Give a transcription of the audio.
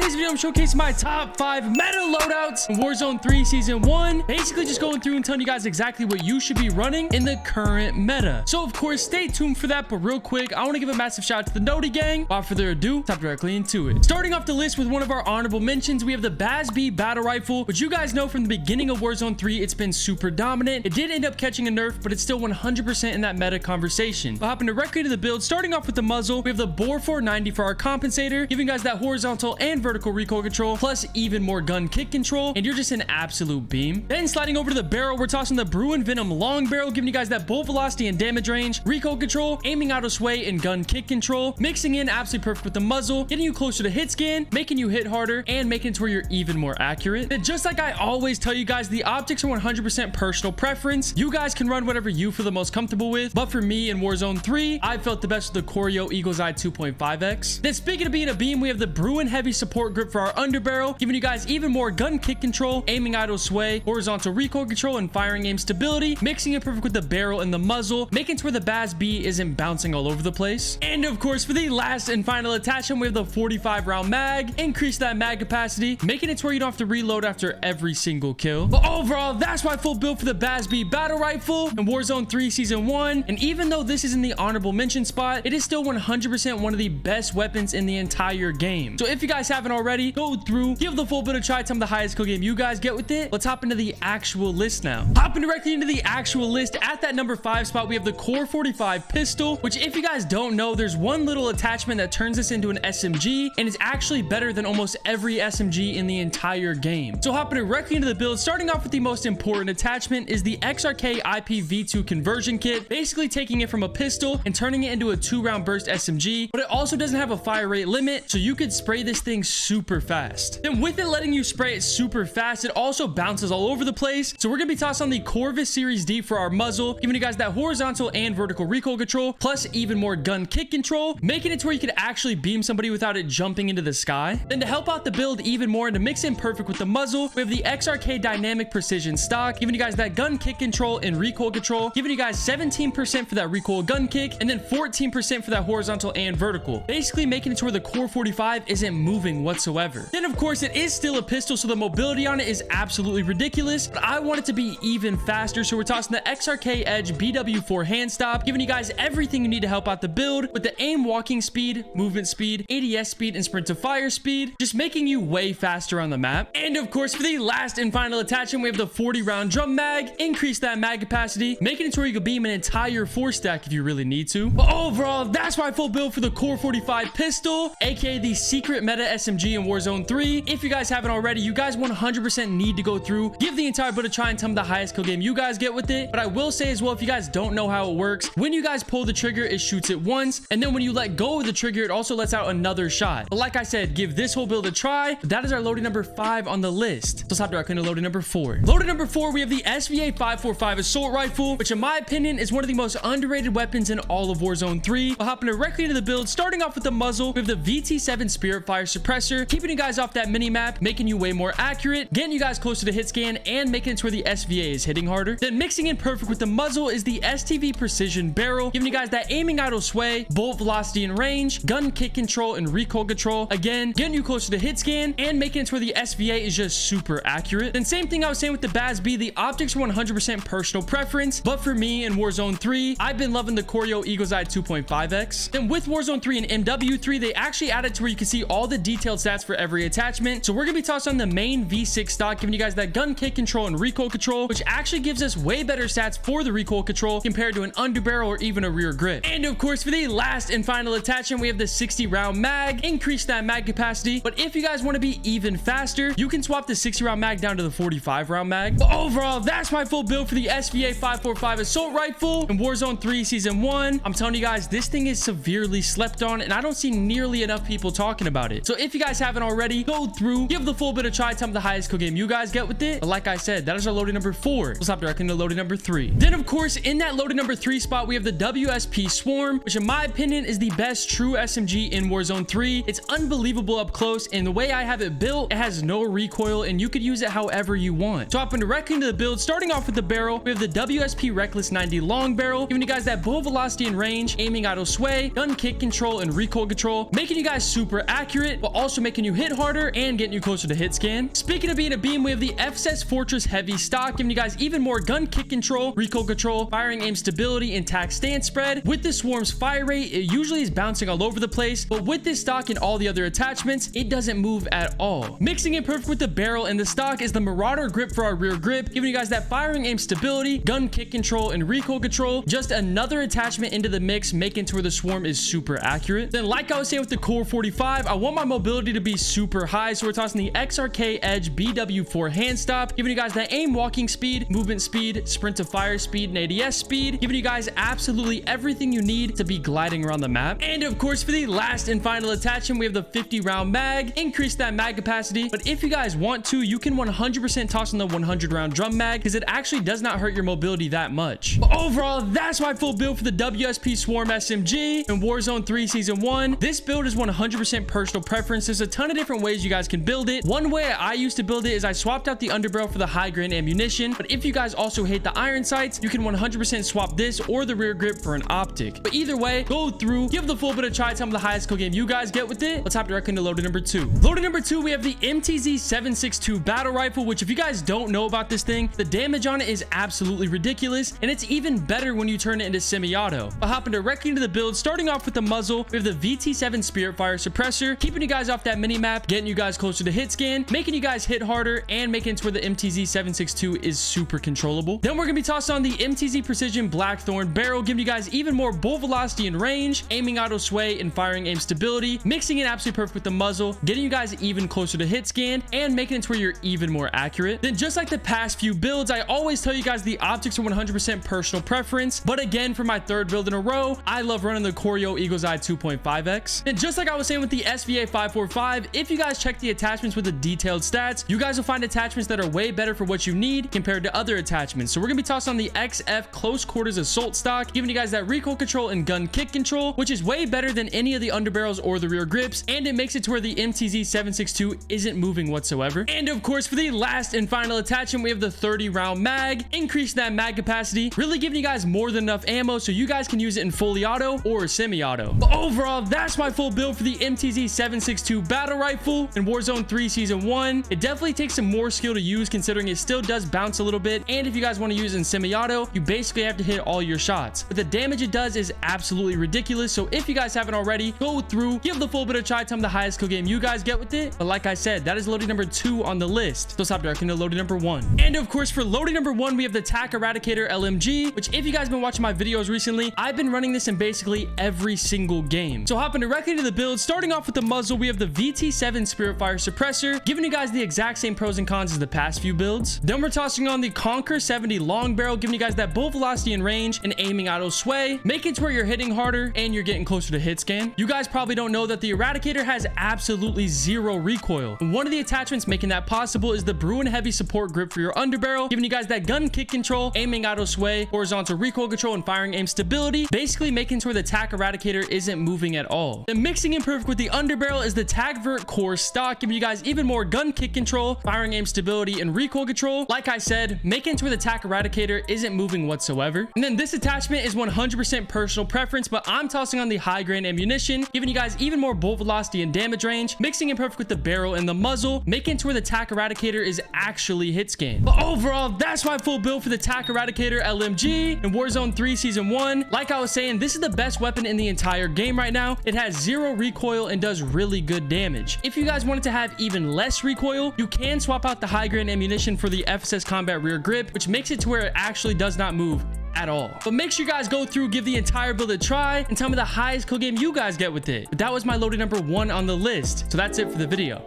today's video, I'm showcasing my top 5 meta loadouts in Warzone 3 Season 1. Basically, just going through and telling you guys exactly what you should be running in the current meta. So, of course, stay tuned for that. But real quick, I want to give a massive shout out to the Noti gang. Without further ado, let's hop directly into it. Starting off the list with one of our honorable mentions, we have the BAS-B battle rifle, which you guys know from the beginning of Warzone 3, it's been super dominant. It did end up catching a nerf, but it's still 100% in that meta conversation. But hopping directly to the build, starting off with the muzzle, we have the Bore 490 for our compensator, giving you guys that horizontal and vertical recoil control, plus even more gun kick control, and you're just an absolute beam. Then sliding over to the barrel, we're tossing the Bruin Venom long barrel, giving you guys that bolt velocity and damage range, recoil control, aiming out of sway, and gun kick control, mixing in absolutely perfect with the muzzle, getting you closer to hit scan, making you hit harder, and making it to where you're even more accurate. And just like I always tell you guys, the optics are 100% personal preference. You guys can run whatever you feel the most comfortable with, but for me in Warzone 3, I felt the best with the Choreo Eagle's Eye 2.5x. Then speaking of being a beam, we have the Bruin Heavy Support Grip for our underbarrel, giving you guys even more gun kick control, aiming idle sway, horizontal recoil control, and firing aim stability, mixing it perfect with the barrel and the muzzle, making it to where the BAS-B isn't bouncing all over the place. And of course, for the last and final attachment, we have the 45 round mag, increase that mag capacity, making it to where you don't have to reload after every single kill. But overall, that's my full build for the BAS-B battle rifle in Warzone 3 Season 1. And even though this is in the honorable mention spot, it is still 100% one of the best weapons in the entire game. So if you guys haven't already, go through, give the full build a try, tell me the highest kill game you guys get with it. Let's hop into the actual list now. Hopping directly into the actual list, at that number 5 spot, we have the Core 45 pistol, which if you guys don't know, there's one little attachment that turns this into an SMG, and it's actually better than almost every SMG in the entire game. So hopping directly into the build, starting off with the most important attachment is the XRK IPv2 conversion kit, basically taking it from a pistol and turning it into a 2-round burst SMG, but it also doesn't have a fire rate limit, so you could spray this thing super fast. Then with it letting you spray it super fast, it also bounces all over the place. So we're gonna be tossing on the Corvus Series D for our muzzle, giving you guys that horizontal and vertical recoil control, plus even more gun kick control, making it to where you could actually beam somebody without it jumping into the sky. Then to help out the build even more and to mix in perfect with the muzzle, we have the XRK Dynamic Precision stock, giving you guys that gun kick control and recoil control, giving you guys 17% for that recoil gun kick, and then 14% for that horizontal and vertical, basically making it to where the Core 45 isn't moving whatsoever. Then of course it is still a pistol, so the mobility on it is absolutely ridiculous, but I want it to be even faster, so we're tossing the XRK Edge BW4 hand stop, giving you guys everything you need to help out the build with the aim walking speed, movement speed, ADS speed, and sprint to fire speed, just making you way faster on the map. And of course, for the last and final attachment, we have the 40 round drum mag, increase that mag capacity, making it to where you can beam an entire 4 stack if you really need to. But overall, that's my full build for the Core 45 pistol, aka the secret meta SMG in Warzone 3. If you guys haven't already, you guys 100% need to go through, give the entire build a try, and tell me the highest kill game you guys get with it. But I will say as well, if you guys don't know how it works, when you guys pull the trigger, it shoots it once, and then when you let go of the trigger, it also lets out another shot. But like I said, give this whole build a try. But that is our loading number 5 on the list. So let's hop directly into loading number 4. Loading number 4, we have the SVA 545 assault rifle, which in my opinion is one of the most underrated weapons in all of Warzone 3. But hopping directly into the build, starting off with the muzzle, we have the VT7 Spirit Fire suppressor, keeping you guys off that mini map, making you way more accurate, getting you guys closer to hit scan, and making it to where the SVA is hitting harder. Then mixing in perfect with the muzzle is the STV Precision barrel, giving you guys that aiming idle sway, bolt velocity and range, gun kick control, and recoil control, again getting you closer to hit scan and making it to where the SVA is just super accurate. Then same thing I was saying with the BAS-B, the optics are 100% personal preference, but for me in Warzone 3, I've been loving the Choreo Eagle's Eye 2.5x. Then with Warzone 3 and MW3, they actually added to where you can see all the detailed stats for every attachment. So we're gonna be tossing on the main V6 stock, giving you guys that gun kick control and recoil control, which actually gives us way better stats for the recoil control compared to an underbarrel or even a rear grip. And of course, for the last and final attachment, we have the 60 round mag, increase that mag capacity. But if you guys want to be even faster, you can swap the 60 round mag down to the 45 round mag. But overall, that's my full build for the SVA 545 assault rifle in Warzone 3 Season 1. I'm telling you guys, this thing is severely slept on, and I don't see nearly enough people talking about it. So if you guys haven't already, go through, give the full bit a try, tell me the highest kill game you guys get with it. But like I said, that is our loading number 4. Let's hop directly into loading number 3. Then of course, in that loading number 3 spot, we have the WSP Swarm, which in my opinion is the best true SMG in Warzone 3. It's unbelievable up close, and the way I have it built, it has no recoil, and you could use it however you want. So hopping directly into the build, starting off with the barrel, we have the WSP Reckless 90 long barrel, giving you guys that bolt velocity and range, aiming idle sway, gun kick control, and recoil control, making you guys super accurate, but also also making you hit harder and getting you closer to hit scan. Speaking of being a beam, we have the FSS Fortress Heavy stock, giving you guys even more gun kick control, recoil control, firing aim stability, and tac stance spread. With the swarm's fire rate, it usually is bouncing all over the place, but with this stock and all the other attachments, it doesn't move at all. Mixing it perfect with the barrel and the stock is the Marauder grip for our rear grip, giving you guys that firing aim stability, gun kick control, and recoil control. Just another attachment into the mix, making to where the swarm is super accurate. Then, like I was saying with the Core 45, I want my mobility to be super high, so we're tossing the XRK Edge BW4 hand stop, giving you guys that aim walking speed, movement speed, sprint to fire speed, and ADS speed, giving you guys absolutely everything you need to be gliding around the map. And of course, for the last and final attachment, we have the 50 round mag. Increase that mag capacity, but if you guys want to, you can 100% toss in the 100 round drum mag, because it actually does not hurt your mobility that much. But overall, that's my full build for the WSP Swarm SMG in Warzone 3 Season 1. This build is 100% personal preference. There's a ton of different ways you guys can build it. One way I used to build it is I swapped out the underbarrel for the high grain ammunition, but if you guys also hate the iron sights, you can 100% swap this or the rear grip for an optic. But either way, go through, give the full bit of try, tell me the highest kill game you guys get with it. Let's hop directly into loaded number 2. Loaded number 2, we have the MTZ 762 battle rifle, which if you guys don't know about this thing, the damage on it is absolutely ridiculous, and it's even better when you turn it into semi-auto. But hopping directly into the build, starting off with the muzzle, we have the VT7 Spirit Fire suppressor, keeping you guys off that mini map, getting you guys closer to hit scan, making you guys hit harder, and making it to where the MTZ 762 is super controllable. Then we're gonna be tossing on the MTZ Precision Blackthorn barrel, giving you guys even more bullet velocity and range, aiming auto sway, and firing aim stability, mixing it absolutely perfect with the muzzle, getting you guys even closer to hit scan, and making it to where you're even more accurate. Then just like the past few builds, I always tell you guys the optics are 100% personal preference, but again, for my third build in a row, I love running the Corio Eagle's Eye 2.5x. And just like I was saying with the SVA 545, if you guys check the attachments with the detailed stats, you guys will find attachments that are way better for what you need compared to other attachments. So we're gonna be tossing on the XF Close Quarters Assault stock, giving you guys that recoil control and gun kick control, which is way better than any of the underbarrels or the rear grips, and it makes it to where the MTZ 762 isn't moving whatsoever. And of course, for the last and final attachment, we have the 30 round mag, increase that mag capacity, really giving you guys more than enough ammo so you guys can use it in fully auto or semi-auto. But overall, that's my full build for the MTZ 762 battle rifle in Warzone 3 Season 1. It definitely takes some more skill to use, considering it still does bounce a little bit, and if you guys want to use it in semi-auto, you basically have to hit all your shots. But the damage it does is absolutely ridiculous, so if you guys haven't already, go through, give the full bit of try, tell me the highest kill game you guys get with it. But like I said, that is loading number 2 on the list. So let's hop directly into loading number 1. And of course, for loading number 1, we have the TAC Eradicator LMG, which if you guys have been watching my videos recently, I've been running this in basically every single game. So hopping directly into the build, starting off with the muzzle, we have the VT7 Spirit Fire suppressor, giving you guys the exact same pros and cons as the past few builds. Then we're tossing on the Conquer 70 long barrel, giving you guys that bullet velocity and range and aiming auto sway, making it to where you're hitting harder and you're getting closer to hit scan. You guys probably don't know that the Eradicator has absolutely zero recoil. And one of the attachments making that possible is the Bruin Heavy Support Grip for your underbarrel, giving you guys that gun kick control, aiming auto sway, horizontal recoil control, and firing aim stability, basically making it to where the TAC Eradicator isn't moving at all. Then mixing in perfect with the underbarrel is the TAC Vert Core stock, giving you guys even more gun kick control, firing aim stability, and recoil control. Like I said, making it to where the TAC Eradicator isn't moving whatsoever. And then this attachment is 100% personal preference, but I'm tossing on the high grain ammunition, giving you guys even more bullet velocity and damage range, mixing in perfect with the barrel and the muzzle, making it to where the TAC Eradicator is actually hit scan. But overall, that's my full build for the TAC Eradicator LMG in Warzone 3 Season 1. Like I was saying, this is the best weapon in the entire game right now. It has zero recoil and does really good damage. If you guys wanted to have even less recoil, you can swap out the high grain ammunition for the FSS Combat Rear Grip, which makes it to where it actually does not move at all. But make sure you guys go through, give the entire build a try, and tell me the highest kill game you guys get with it. But that was my loaded number 1 on the list. So that's it for the video.